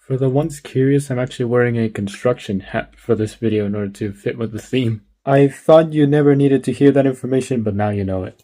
For the ones curious, I'm actually wearing a construction hat for this video in order to fit with the theme. I thought you never needed to hear that information, but now you know it.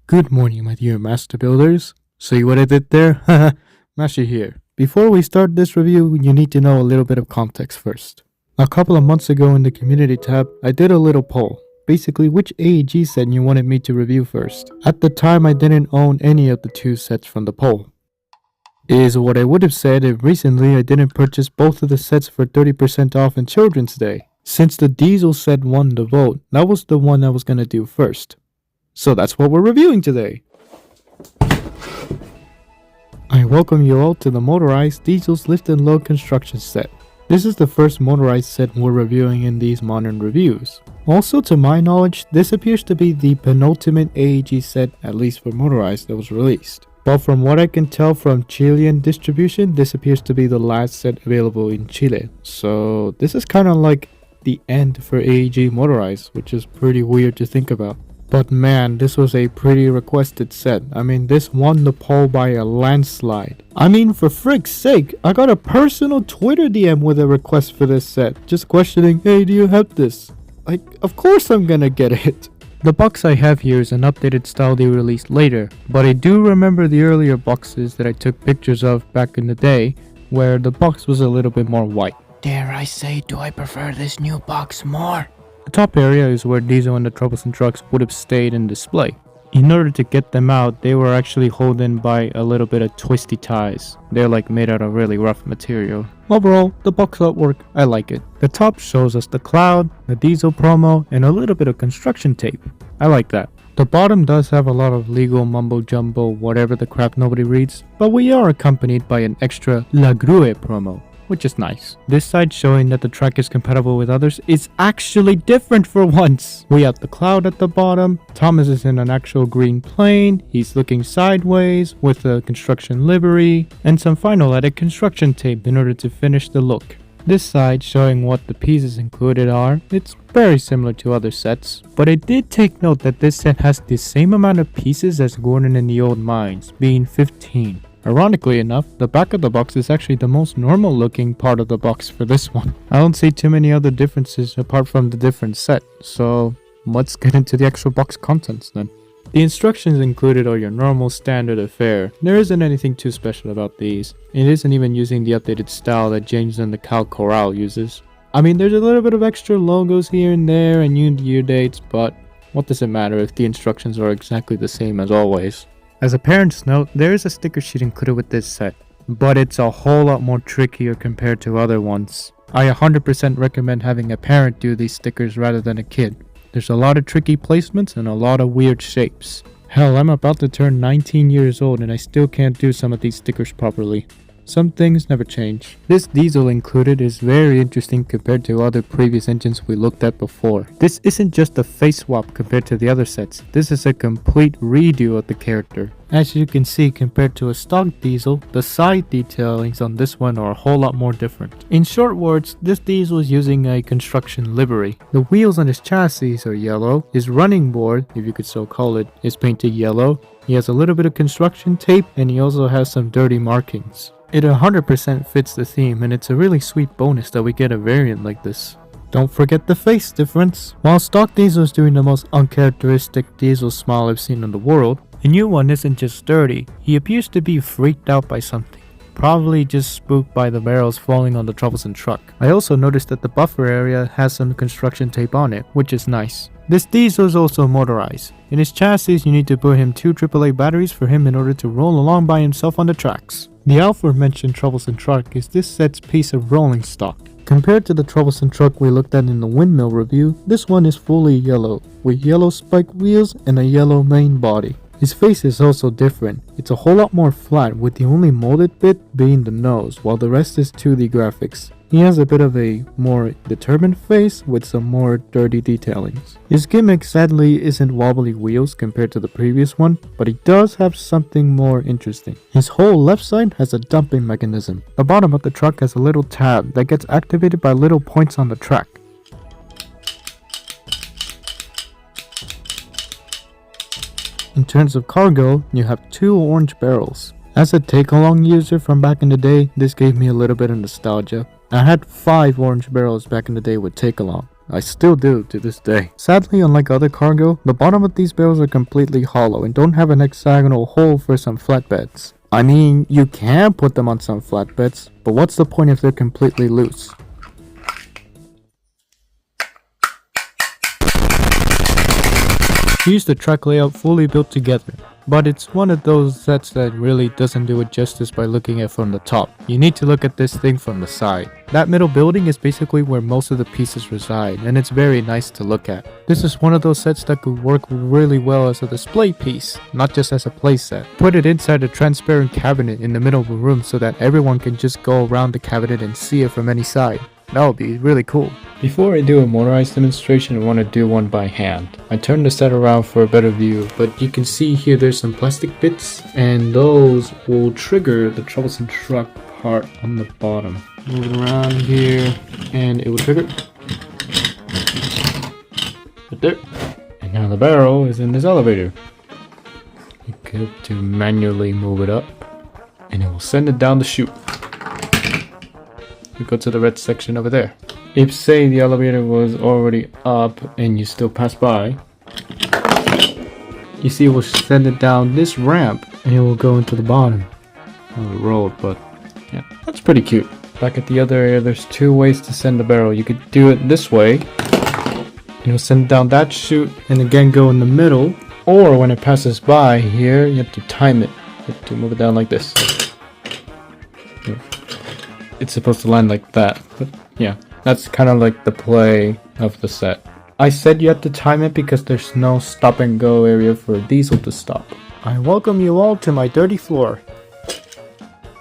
Good morning, my dear master builders. See what I did there? Haha, Mashi here. Before we start this review, you need to know a little bit of context first. A couple of months ago in the community tab, I did a little poll. Basically, which AEG set you wanted me to review first. At the time, I didn't own any of the two sets from the poll. Is what I would have said if recently I didn't purchase both of the sets for 30% off in Children's Day. Since the diesel set won the vote, that was the one I was gonna do first. So that's what we're reviewing today. I welcome you all to the Motorized Diesel's Lift and Load construction set. This is the first motorized set we're reviewing in these modern reviews. Also, to my knowledge, this appears to be the penultimate AEG set, at least for motorized, that was released. But from what I can tell from Chilean distribution, this appears to be the last set available in Chile. So this is kind of like the end for AEG motorized, which is pretty weird to think about. But man, this was a pretty requested set. I mean, this won the poll by a landslide. I mean, for frick's sake, I got a personal Twitter DM with a request for this set, just questioning, hey, do you have this? Like, of course I'm gonna get it. The box I have here is an updated style they released later, but I do remember the earlier boxes that I took pictures of back in the day, where the box was a little bit more white. Dare I say, do I prefer this new box more? The top area is where Diesel and the troublesome trucks would have stayed in display. In order to get them out, they were actually held in by a little bit of twisty ties. They're like made out of really rough material. Overall, the box artwork, I like it. The top shows us the cloud, the Diesel promo, and a little bit of construction tape. I like that. The bottom does have a lot of legal mumbo jumbo, whatever the crap nobody reads, but we are accompanied by an extra La Grue promo, which is nice. This side showing that the track is compatible with others is actually different for once. We have the cloud at the bottom, Thomas is in an actual green plane, he's looking sideways with a construction livery, and some final added construction tape in order to finish the look. This side showing what the pieces included are, it's very similar to other sets, but I did take note that this set has the same amount of pieces as Gordon in the Old Mines, being 15. Ironically enough, the back of the box is actually the most normal looking part of the box for this one. I don't see too many other differences apart from the different set, so let's get into the actual box contents then. The instructions included are your normal standard affair. There isn't anything too special about these. It isn't even using the updated style that James and the Cal Corral uses. I mean, there's a little bit of extra logos here and there and new year dates, but what does it matter if the instructions are exactly the same as always? As a parent's note, there is a sticker sheet included with this set, but it's a whole lot more trickier compared to other ones. I 100% recommend having a parent do these stickers rather than a kid. There's a lot of tricky placements and a lot of weird shapes. Hell, I'm about to turn 19 years old and I still can't do some of these stickers properly. Some things never change. This diesel included is very interesting compared to other previous engines we looked at before. This isn't just a face swap compared to the other sets, this is a complete redo of the character. As you can see, compared to a stock diesel, the side detailings on this one are a whole lot more different. In short words, this diesel is using a construction livery. The wheels on his chassis are yellow, his running board, if you could so call it, is painted yellow, he has a little bit of construction tape, and he also has some dirty markings. It 100% fits the theme, and it's a really sweet bonus that we get a variant like this. Don't forget the face difference. While stock diesel is doing the most uncharacteristic diesel smile I've seen in the world, the new one isn't just dirty, he appears to be freaked out by something. Probably just spooked by the barrels falling on the troublesome truck. I also noticed that the buffer area has some construction tape on it, which is nice. This diesel is also motorized. In his chassis, you need to put him 2 AAA batteries for him in order to roll along by himself on the tracks. The aforementioned troublesome truck is this set's piece of rolling stock. Compared to the troublesome truck we looked at in the windmill review, this one is fully yellow, with yellow spike wheels and a yellow main body. His face is also different. It's a whole lot more flat, with the only molded bit being the nose, while the rest is 2D graphics. He has a bit of a more determined face with some more dirty detailings. His gimmick sadly isn't wobbly wheels compared to the previous one, but he does have something more interesting. His whole left side has a dumping mechanism. The bottom of the truck has a little tab that gets activated by little points on the track. In terms of cargo, you have 2 orange barrels. As a take-along user from back in the day, this gave me a little bit of nostalgia. I had 5 orange barrels back in the day with take-along. I still do to this day. Sadly, unlike other cargo, the bottom of these barrels are completely hollow and don't have an hexagonal hole for some flatbeds. I mean, you can put them on some flatbeds, but what's the point if they're completely loose? Here's the track layout fully built together, but it's one of those sets that really doesn't do it justice by looking at it from the top. You need to look at this thing from the side. That middle building is basically where most of the pieces reside, and it's very nice to look at. This is one of those sets that could work really well as a display piece, not just as a playset. Put it inside a transparent cabinet in the middle of a room so that everyone can just go around the cabinet and see it from any side. That would be really cool. Before I do a motorized demonstration, I want to do one by hand. I turned the set around for a better view, but you can see here there's some plastic bits, and those will trigger the troublesome truck part on the bottom. Move it around here, and it will trigger. Right there. And now the barrel is in this elevator. You get to manually move it up, and it will send it down the chute. We go to the red section over there. If say the elevator was already up and you still pass by, you see it will send it down this ramp and it will go into the bottom of the road. But yeah, that's pretty cute. Back at the other area, there's 2 ways to send the barrel. You could do it this way, and it'll send down that chute and again go in the middle, or when it passes by here, you have to time it. You have to move it down like this. It's supposed to land like that, but yeah, that's kind of like the play of the set. I said you have to time it because there's no stop and go area for a diesel to stop. I welcome you all to my dirty floor.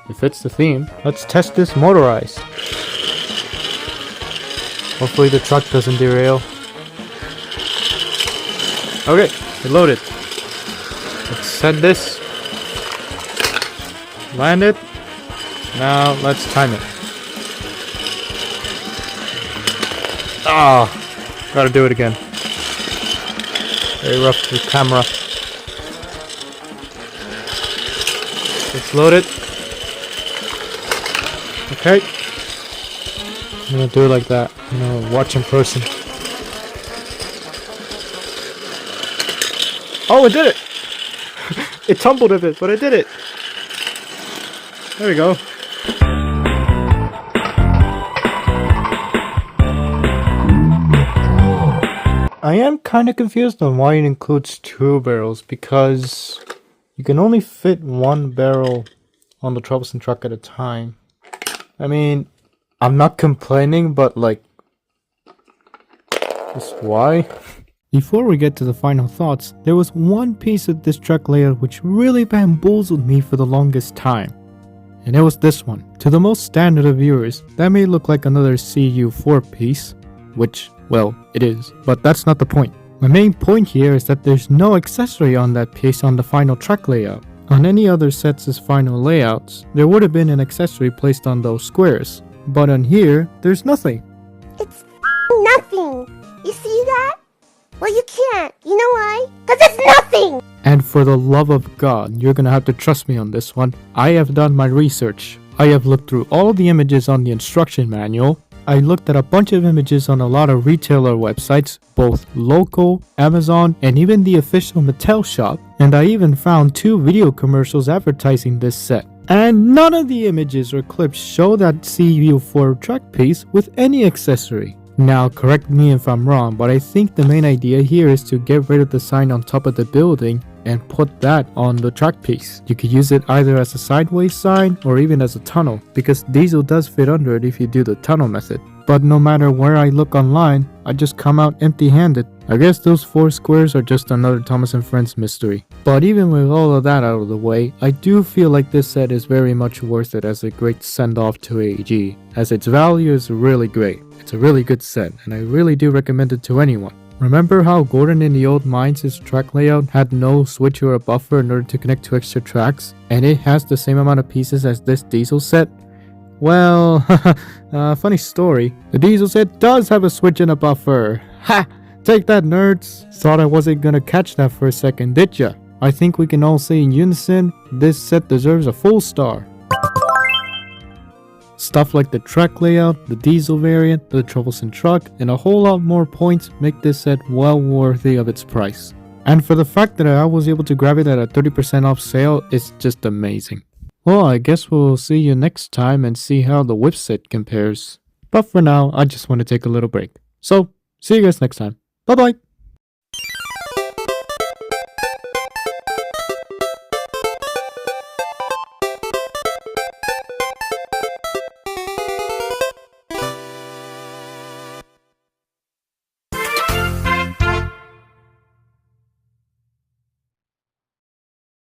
It fits the theme. Let's test this motorized. Hopefully the truck doesn't derail. Okay, it loaded. Let's send this. Land it. Now let's time it. Ah, gotta do it again. Very rough with camera. Let's load it. Okay. I'm gonna do it like that. I'm gonna watch in person. Oh, it did it! It tumbled a bit, but I did it. There we go. I am kind of confused on why it includes 2 barrels, because you can only fit 1 barrel on the troublesome truck at a time. I mean, I'm not complaining, but like, just why? Before we get to the final thoughts, there was one piece of this truck layout which really bamboozled me for the longest time. And it was this one. To the most standard of viewers, that may look like another CU4 piece, which, well, it is, but that's not the point. My main point here is that there's no accessory on that piece on the final truck layout. On any other sets' final layouts, there would have been an accessory placed on those squares, but on here, there's nothing. It's nothing! You see that? Well, you can't. You know why? Because it's nothing! And for the love of God, you're gonna have to trust me on this one. I have done my research. I have looked through all the images on the instruction manual. I looked at a bunch of images on a lot of retailer websites, both local, Amazon, and even the official Mattel shop, and I even found 2 video commercials advertising this set. And none of the images or clips show that CU4 truck piece with any accessory. Now, correct me if I'm wrong, but I think the main idea here is to get rid of the sign on top of the building and put that on the track piece. You could use it either as a sideways sign or even as a tunnel, because diesel does fit under it if you do the tunnel method. But no matter where I look online, I just come out empty-handed. I guess those 4 squares are just another Thomas & Friends mystery. But even with all of that out of the way, I do feel like this set is very much worth it as a great send-off to AEG, as its value is really great. It's a really good set, and I really do recommend it to anyone. Remember how Gordon in the old Mines' track layout had no switch or a buffer in order to connect 2 extra tracks, and it has the same amount of pieces as this diesel set? Well, funny story. The diesel set does have a switch and a buffer. Ha! Take that, nerds! Thought I wasn't gonna catch that for a second, did ya? I think we can all say in unison, this set deserves a full star. Stuff like the track layout, the diesel variant, the troublesome truck, and a whole lot more points make this set well worthy of its price. And for the fact that I was able to grab it at a 30% off sale, it's just amazing. Well, I guess we'll see you next time and see how the whip set compares. But for now, I just want to take a little break. So, see you guys next time. Bye bye!